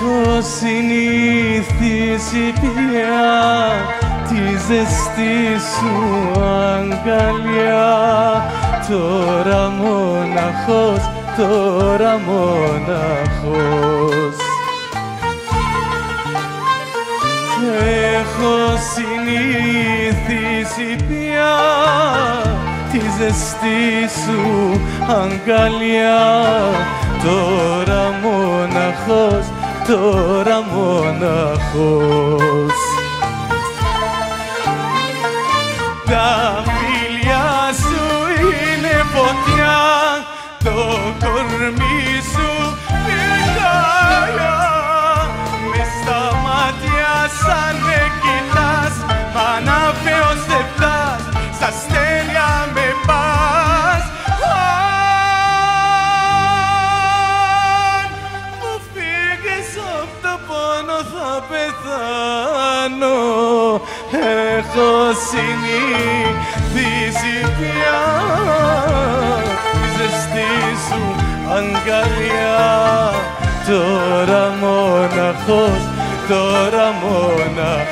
Έχω συνηθίσει πια τη ζεστή σου αγκαλιά. Τώρα μοναχός, τώρα μοναχός. Έχω συνηθίσει πια τη ζεστή σου αγκαλιά. Τώρα μοναχός, τώρα μοναχός. Τα φιλιά σου είναι φωτιά, το κορμί σου πυρκαγιά. Μες στα μάτια σαν με κοιτάς, μα να φέως δεν φτάς, στα αστέρια με πας. Αν μου φύγες απ' το πόνο θα πεθάνω. Έχω συνηθίσει πια τη ζεστή σου αγκαλιά. Τώρα μοναχός, τώρα μοναχός.